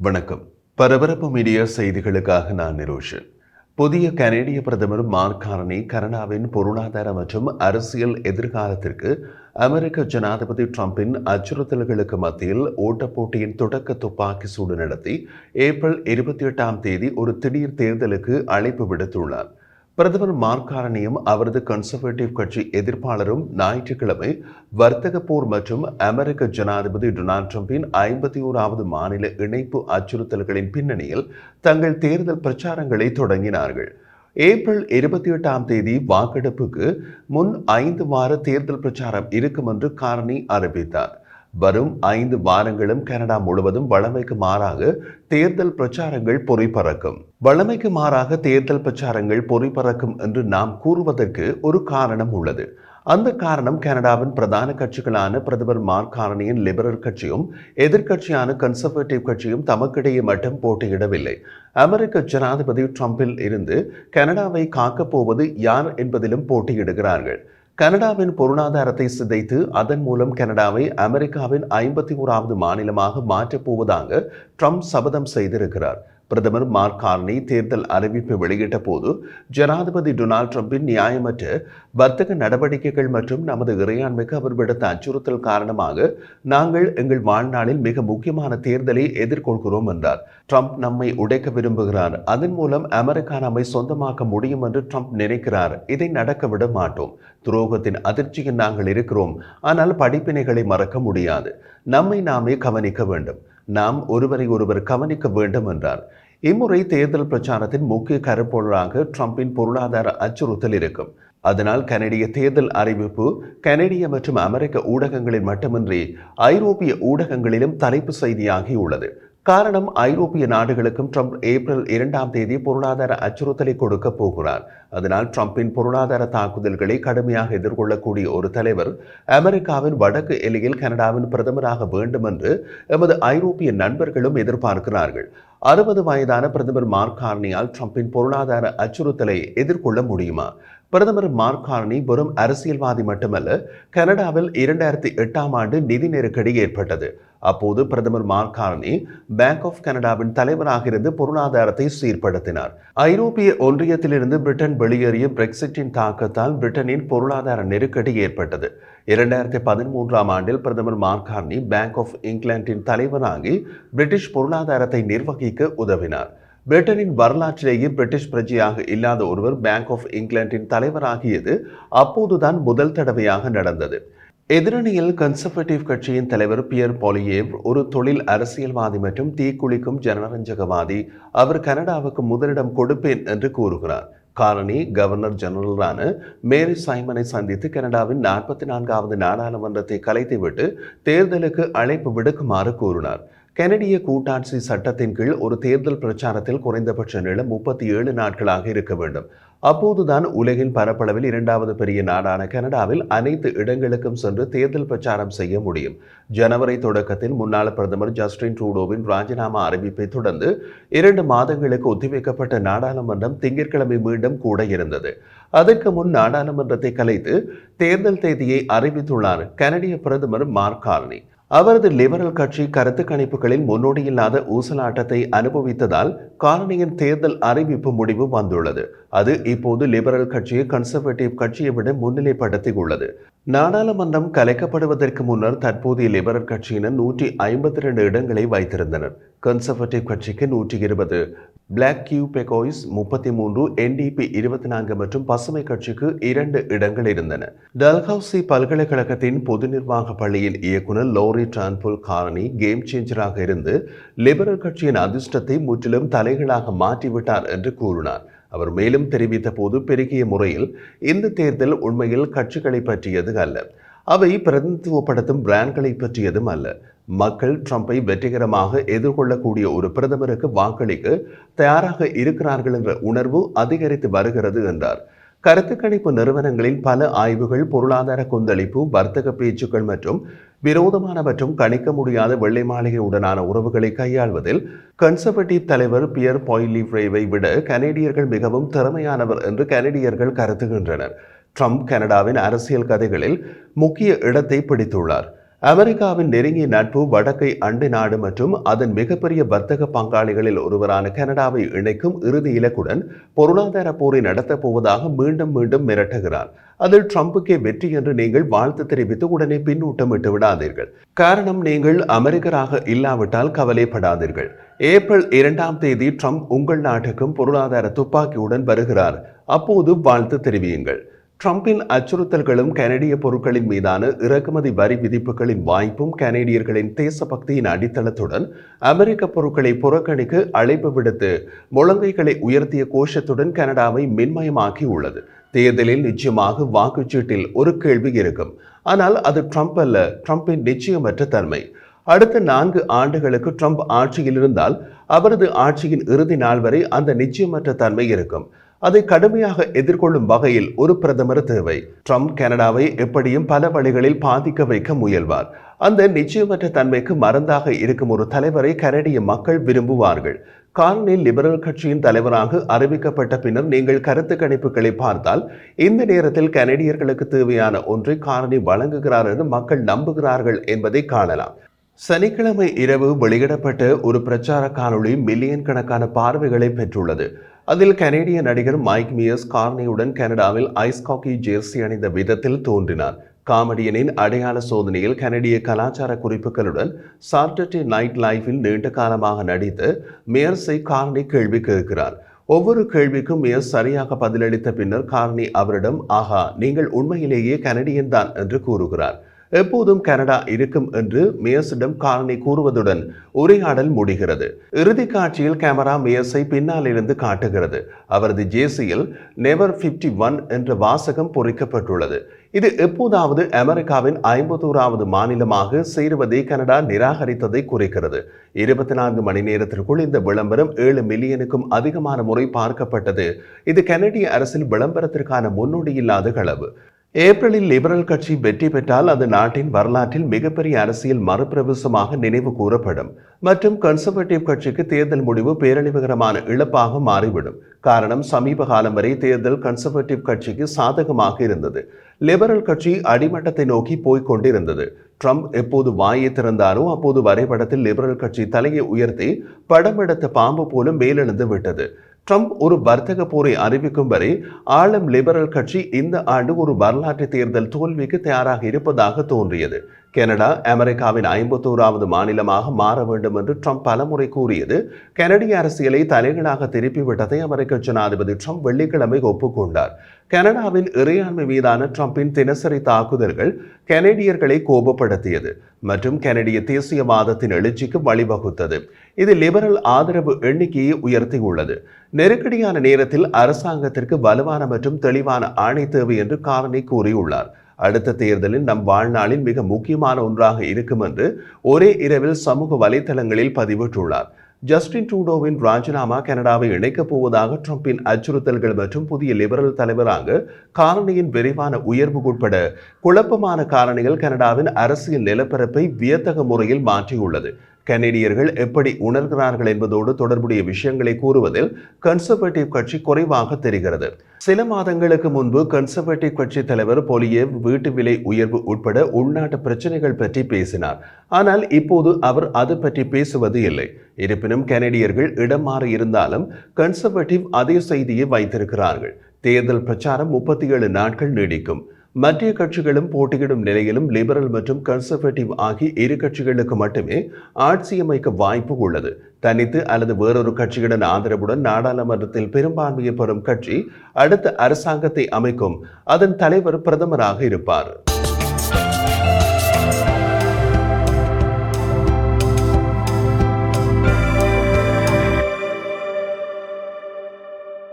வணக்கம். பரபரப்பு மீடியா செய்திகளுக்காக நான் நிரோஷன். புதிய கனேடிய பிரதமர் மார்க் கார்னி கனடாவின் பொருளாதார மற்றும் அரசியல் எதிர்காலத்திற்கு அமெரிக்க ஜனாதிபதி டிரம்பின் அச்சுறுத்தல்களுக்கு மத்தியில் ஓட்டப்போட்டியின் தொடக்க துப்பாக்கி சூடு நடத்தி ஏப்ரல் 28 ஒரு திடீர் தேர்தலுக்கு அழைப்பு விடுத்துள்ளார். பிரதமர் மார்க் கார்னியும் அவரது கன்சர்வேட்டிவ் கட்சி எதிர்ப்பாளரும் ஞாயிற்றுக்கிழமை வர்த்தக போர் மற்றும் அமெரிக்க ஜனாதிபதி டொனால்ட் ட்ரம்பின் 51வது மாநில இணைப்பு அச்சுறுத்தல்களின் பின்னணியில் தங்கள் தேர்தல் பிரச்சாரங்களை தொடங்கினார்கள். ஏப்ரல் 28 வாக்கெடுப்புக்கு முன் 5 வார தேர்தல் பிரச்சாரம் இருக்கும் என்று கார்னி அறிவித்தார். வரும் 5 வாரங்களும் கனடா முழுவதும் வழமைக்கு மாறாக தேர்தல் பிரச்சாரங்கள் பொறிபறக்கும். வழமைக்கு மாறாக தேர்தல் பிரச்சாரங்கள் பொறிபறக்கும் என்று நாம் கூறுவதற்கு ஒரு காரணம் உள்ளது. அந்த காரணம் கனடாவின் பிரதான கட்சிகளான பிரதமர் மார்க் கார்னியின் லிபரல் கட்சியும் எதிர்க்கட்சியான கன்சர்வேட்டிவ் கட்சியும் தமக்கிடையே மட்டும் போட்டியிடவில்லை. அமெரிக்க ஜனாதிபதி டிரம்பில் இருந்து கனடாவை காக்கப் போவது யார் என்பதிலும் போட்டியிடுகிறார்கள். கனடாவின் பொருளாதாரத்தை சிதைத்து அதன் மூலம் கனடாவை அமெரிக்காவின் 51வது மாநிலமாக மாற்றப் போவதாக ட்ரம்ப் சபதம் செய்திருக்கிறார். பிரதமர் மார்க் கார்னி தேர்தல் அறிவிப்பை வெளியிட்ட போது ஜனாதிபதி டொனால்ட் ட்ரம்பின் நியாயமற்ற வர்த்தக நடவடிக்கைகள் மற்றும் நமது இறையாண்மைக்கு அவர் விடுத்த அச்சுறுத்தல் காரணமாக நாங்கள் எங்கள் வாழ்நாளில் மிக முக்கியமான தேர்தலை எதிர்கொள்கிறோம் என்றார். ட்ரம்ப் நம்மை உடைக்க விரும்புகிறார், அதன் மூலம் அமெரிக்கா நம்மை சொந்தமாக்க முடியும் என்று ட்ரம்ப் நினைக்கிறார். இதை நடக்க விட மாட்டோம். துரோகத்தின் அதிர்ச்சியில் நாங்கள் இருக்கிறோம், ஆனால் படிப்பினைகளை மறக்க முடியாது. நம்மை நாமே கவனிக்க வேண்டும், நாம் ஒருவரை ஒருவர் கவனிக்க வேண்டும் என்றார். இம்முறை தேர்தல் பிரச்சாரத்தின் முக்கிய கருப்பொருளாக ட்ரம்பின் பொருளாதார அச்சுறுத்தல் இருக்கும். அதனால் கனடிய தேர்தல் அறிவிப்பு கனடிய மற்றும் அமெரிக்க ஊடகங்களில் மட்டுமின்றி ஐரோப்பிய ஊடகங்களிலும் தலைப்பு செய்தியாகியுள்ளது. காரணம், ஐரோப்பிய நாடுகளுக்கும் ட்ரம்ப் ஏப்ரல் 2 பொருளாதார அச்சுறுத்தலை கொடுக்க போகிறார். அதனால் ட்ரம்பின் பொருளாதார தாக்குதல்களை கடுமையாக எதிர்கொள்ளக்கூடிய ஒரு தலைவர் அமெரிக்காவின் வடக்கு எல்லையில் கனடாவின் பிரதமராக வேண்டும் என்று எமது ஐரோப்பிய நண்பர்களும் எதிர்பார்க்கிறார்கள். 60 வயதான பிரதமர் மார்க் கார்னியால் ட்ரம்பின் பொருளாதார அச்சுறுத்தலை எதிர்கொள்ள முடியுமா? பிரதமர் மார்க் கார்னி வெறும் அரசியல்வாதி மட்டுமல்ல. கனடாவில் 2008 நிதி நெருக்கடி ஏற்பட்டது. அப்போது பிரதமர் மார்க் கார்னி பேங்க் ஆஃப் கனடாவின் தலைவராக இருந்து பொருளாதாரத்தை சீர்படுத்தினார். ஐரோப்பிய ஒன்றியத்திலிருந்து பிரிட்டன் வெளியேறிய பிரெக்சிட்டின் தாக்கத்தால் பிரிட்டனின் பொருளாதார நெருக்கடி ஏற்பட்டது. 2013 பிரதமர் மார்க் கார்னி பேங்க் ஆஃப் இங்கிலாந்தின் தலைவராகி பிரிட்டிஷ் பொருளாதாரத்தை நிர்வகிக்க உதவினார். பிரிட்டனின் வரலாற்றிலேயே பிரிட்டிஷ் பிரஜையாக இல்லாத ஒருவர் பேங்க் ஆஃப் இங்கிலாந்தின் தலைவராகியது அப்போதுதான் முதல் தடவையாக நடந்தது. எதிரணியில் கன்சர்வேட்டிவ் கட்சியின் தலைவர் பியர் பாலியேவ் ஒரு தொழில் அரசியல்வாதி மற்றும் தீக்குளிக்கும் ஜனரஞ்சகவாதி. அவர் கனடாவுக்கு முதலிடம் கொடுப்பேன் என்று கூறுகிறார். கார்னி கவர்னர் ஜெனரலான மேரி சைமனை சந்தித்து கனடாவின் 44வது நாடாளுமன்றத்தை கலைத்துவிட்டு தேர்தலுக்கு அழைப்பு விடுக்குமாறு கூறினார். கனடிய கூட்டாட்சி சட்டத்தின் கீழ் ஒரு தேர்தல் பிரச்சாரத்தில் குறைந்தபட்ச நீளம் 37 நாட்களாக இருக்க வேண்டும். அப்போதுதான் உலகின் பரப்பளவில் 2வது பெரிய நாடான கனடாவில் அனைத்து இடங்களுக்கும் சென்று தேர்தல் பிரச்சாரம் செய்ய முடியும். ஜனவரி தொடக்கத்தில் முன்னாள் பிரதமர் ஜஸ்டின் ட்ரூடோவின் ராஜினாமா அறிவிப்பை தொடர்ந்து 2 மாதங்களுக்கு ஒத்திவைக்கப்பட்ட நாடாளுமன்றம் திங்கட்கிழமை மீண்டும் கூட இருந்தது. அதற்கு முன் நாடாளுமன்றத்தை கலைத்து தேர்தல் தேதியை அறிவித்துள்ளார் கனடிய பிரதமர் மார்க் கார்னி. அவரது லிபரல் கட்சி கருத்து கணிப்புகளில் முன்னோடியில்லாத ஊசலாட்டத்தை அனுபவித்ததால் கார்னியின் தேர்தல் அறிவிப்பு முடிவு வந்துள்ளது. அது இப்போது லிபரல் கட்சியை கன்சர்வேட்டிவ் கட்சியை விட முன்னிலைப்படுத்தியுள்ளது. நாடாளுமன்றம் கலைக்கப்படுவதற்கு முன்னர் தற்போதைய லிபரல் கட்சியினர் 152 இடங்களை வைத்திருந்தனர். கன்சர்வேட்டிவ் கட்சிக்கு 120, பிளாக் கியூ பெகோய்ஸ் 33, NDP 24 மற்றும் பசுமை கட்சிக்கு 2 இடங்கள் இருந்தன. டல்ஹவுசி பல்கலைக்கழகத்தின் பொது நிர்வாக பள்ளியின் இயக்குனர் லோரி டான்புல் கார்னி கேம் சேஞ்சராக இருந்து லிபரல் கட்சியின் அதிர்ஷ்டத்தை முற்றிலும் தலைகளாக மாற்றிவிட்டார் என்று கூறினார். அவர் மேலும் தெரிவித்த போது, பெருகிய முறையில் இந்த தேர்தல் உண்மையில் கட்சிகளை பற்றியது அல்ல, அவை பிரதிநிதித்துவப்படுத்தும் பிராண்ட்களை பற்றியதும் அல்ல. மக்கள் ட்ரம்பை வெற்றிகரமாக எதிர்கொள்ளக்கூடிய ஒரு பிரதமருக்கு வாக்களிக்க தயாராக இருக்கிறார்கள் என்ற உணர்வு அதிகரித்து வருகிறது என்றார். கருத்து கணிப்பு நிறுவனங்களின் பல ஆய்வுகள் பொருளாதார கொந்தளிப்பு, வர்த்தக பேச்சுக்கள் மற்றும் விரோதமான மற்றும் கணிக்க முடியாத வெள்ளை மாளிகையுடனான உறவுகளை கையாள்வதில் கன்சர்வேட்டிவ் தலைவர் பியர் பாயிலிவ்ரேவை விட கனேடியர்கள் மிகவும் திறமையானவர் என்று கனேடியர்கள் கருதுகின்றனர். ட்ரம்ப் கனடாவின் அரசியல் கதைகளில் முக்கிய இடத்தை பிடித்துள்ளார். அமெரிக்காவின் நெருங்கிய நட்பு வடக்கை அண்டை நாடு மற்றும் அதன் மிகப்பெரிய வர்த்தக பங்காளிகளில் ஒருவரான கனடாவை இணைக்கும் இறுதி இலக்குடன் பொருளாதார போரை நடத்தப் போவதாக மீண்டும் மீண்டும் மிரட்டுகிறார். அதில் ட்ரம்புக்கே வெற்றி என்று நீங்கள் வாழ்த்து தெரிவித்து உடனே பின்னூட்டம் விட்டு விடாதீர்கள். காரணம், நீங்கள் அமெரிக்கராக இல்லாவிட்டால் கவலைப்படாதீர்கள். ஏப்ரல் 2ஆம் தேதி ட்ரம்ப் உங்கள் நாட்டுக்கும் பொருளாதார துப்பாக்கியுடன் வருகிறார். அப்போது வாழ்த்து தெரிவியுங்கள். ட்ரம்பின் அச்சுறுத்தல்களும் கனடிய பொருட்களின் மீதான இறக்குமதி வரி விதிப்புகளின் வாய்ப்பும் கனேடியர்களின் தேசபக்தியின் அடித்தளத்துடன் அமெரிக்க பொருட்களை புறக்கணிக்க அழைப்பு விடுத்து முழங்கைகளை உயர்த்திய கோஷத்துடன் கனடாவை மின்மயமாக்கி உள்ளது. தேர்தலில் நிச்சயமாக வாக்குச்சீட்டில் ஒரு கேள்வி இருக்கும். ஆனால் அது ட்ரம்ப் அல்ல, ட்ரம்பின் நிச்சயமற்ற தன்மை. அடுத்த 4 ஆண்டுகளுக்கு ட்ரம்ப் ஆட்சியில் இருந்தால் அவரது ஆட்சியின் இறுதி நாள் வரை அந்த நிச்சயமற்ற தன்மை இருக்கும். அதை கடுமையாக எதிர்கொள்ளும் வகையில் ஒரு பிரதமர் தேவை. ட்ரம்ப் கனடாவை எப்படியும் பல வழிகளில் பாதிக்க வைக்க முயல்வார். அந்த நிச்சயமற்ற தன்மைக்கு மருந்தாக இருக்கும் ஒரு தலைவரை கனடிய மக்கள் விரும்புவார்கள். கார்னி லிபரல் கட்சியின் தலைவராக அறிவிக்கப்பட்ட பின்னர் நீங்கள் கருத்து கணிப்புகளை பார்த்தால் இந்த நேரத்தில் கனடியர்களுக்கு தேவையான ஒன்றை கார்னி வழங்குகிறார் என்று மக்கள் நம்புகிறார்கள் என்பதை காணலாம். சனிக்கிழமை இரவு வெளியிடப்பட்ட ஒரு பிரச்சார காணொளி மில்லியன் கணக்கான பார்வைகளை பெற்றுள்ளது. அதில் கனேடிய நடிகர் மைக் மியர்ஸ் கார்னியுடன் கனடாவில் ஐஸ் ஹாக்கி ஜெர்சி அணிந்த விதத்தில் தோன்றினார். காமெடியனின் அடையாள சோதனையில் கனடிய கலாச்சார குறிப்புகளுடன் சாட்டர்டே நைட் லைஃபில் நீண்ட காலமாக நடித்த மியர்ஸை கார்னி கேள்வி கேட்கிறார். ஒவ்வொரு கேள்விக்கும் மியர்ஸ் சரியாக பதிலளித்த பின்னர் கார்னி அவரிடம், ஆஹா, நீங்கள் உண்மையிலேயே கனடியன் தான் என்று கூறுகிறார். எப்போதும் கனடா இருக்கும் என்று மியர்ஸிடம் கார்னி கூறுவதுடன் உரையாடல் முடிகிறது. இறுதி காட்சியில் கேமரா மியர்ஸை பின்னால் இருந்து காட்டுகிறது. அவரது ஜேசியில் நெவர் 51 என்ற வாசகம் பொறிக்கப்பட்டுள்ளது. இது எப்போதாவது அமெரிக்காவின் 51வது மாநிலமாக சேருவதை கனடா நிராகரித்ததை குறிக்கிறது. 24 மணி நேரத்திற்குள் இந்த விளம்பரம் 7 மில்லியனுக்கும் அதிகமான முறை பார்க்கப்பட்டது. இது கனடிய அரசில் விளம்பரத்திற்கான முன்னோடியில்லாத களவு. ஏப்ரலில் லிபரல் கட்சி வெற்றி பெற்றால் அது நாட்டின் வரலாற்றில் மிகப்பெரிய அரசியல் மறுபிரவேசமாக நினைவு கூறப்படும் மற்றும் கன்சர்வேட்டிவ் கட்சிக்கு தேர்தல் முடிவு பேரழிவுகரமான இழப்பாக மாறிவிடும். காரணம், சமீப காலம் வரை தேர்தல் கன்சர்வேட்டிவ் கட்சிக்கு சாதகமாக இருந்தது. லிபரல் கட்சி அடிமட்டத்தை நோக்கி போய்க் கொண்டிருந்தது. ட்ரம்ப் எப்போது வாயை திறந்தாரோ அப்போது வரைபடத்தில் லிபரல் கட்சி தலையை உயர்த்தி படம் எடுத்த பாம்பு போலும் மேலெழுந்து விட்டது. ட்ரம்ப் ஒரு வர்த்தக போரை அறிவிக்கும் வரை ஆளும் லிபரல் கட்சி இந்த ஆண்டு ஒரு வரலாற்று தேர்தல் தோல்விக்கு தயாராக இருப்பதாக தோன்றியது. கனடா அமெரிக்காவின் 51வது மாநிலமாக மாற வேண்டும் என்று ட்ரம்ப் பலமுறை கூறியது கனடிய அரசியலை தலைகளாக திருப்பிவிட்டதை அமெரிக்க ஜனாதிபதி ட்ரம்ப் வெள்ளிக்கிழமை ஒப்புக்கொண்டார். கனடாவின் இறையாண்மை மீதான ட்ரம்பின் தினசரி தாக்குதல்கள் கனேடியர்களை கோபப்படுத்தியது மற்றும் கனடிய தேசியவாதத்தின் எழுச்சிக்கு வழிவகுத்தது. இது லிபரல் ஆதரவு எண்ணிக்கையை உயர்த்தியுள்ளது. நெருக்கடியான நேரத்தில் அரசாங்கத்திற்கு வலுவான மற்றும் தெளிவான ஆணை தேவை என்று கார்னி கூறியுள்ளார். அடுத்த தேர்தலில் நம் வாழ்நாளில் மிக முக்கியமான ஒன்றாக இருக்கும் என்று ஒரே இரவில் சமூக வலைதளங்களில் பதிவிட்டுள்ளார். ஜஸ்டின் ட்ரூடோவின் ராஜினாமா கனடாவை இணைக்கப் போவதாக ட்ரம்பின் அச்சுறுத்தல்கள் மற்றும் புதிய லிபரல் தலைவராக காரணியின் விரைவான உயர்வு உட்பட குழப்பமான காரணிகள் கனடாவின் அரசியல் நிலப்பரப்பை வியத்தக முறையில் மாற்றியுள்ளது. கனேடியர்கள் எப்படி உணர்கிறார்கள் என்பதோடு தொடர்புடைய விஷயங்களை கூறுவதில் கன்சர்வேட்டிவ் கட்சி குறைவாக தெரிகிறது. சில மாதங்களுக்கு முன்பு கன்சர்வேட்டிவ் கட்சி தலைவர் பொலியேவ் வீட்டு விலை உயர்வு உட்பட உள்நாட்டு பிரச்சனைகள் பற்றி பேசினார். ஆனால் இப்போது அவர் அது பற்றி பேசுவது இல்லை. இருப்பினும் கனேடியர்கள் இடம் மாறி இருந்தாலும் கன்சர்வேட்டிவ் அதே செய்தியை வைத்திருக்கிறார்கள். தேர்தல் பிரச்சாரம் 37 நாட்கள் நீடிக்கும். மற்ற கட்சிகளும் போட்டியிடும் நிலையிலும் லிபரல் மற்றும் கன்சர்வேட்டிவ் ஆகிய இரு கட்சிகளுக்கு மட்டுமே ஆட்சி அமைக்க வாய்ப்பு உள்ளது. தனித்து அல்லது வேறொரு கட்சியுடன் ஆதரவுடன் நாடாளுமன்றத்தில் பெரும்பான்மையை பெறும் கட்சி அடுத்த அரசாங்கத்தை அமைக்கும். அதன் தலைவர் பிரதமராக இருப்பார்.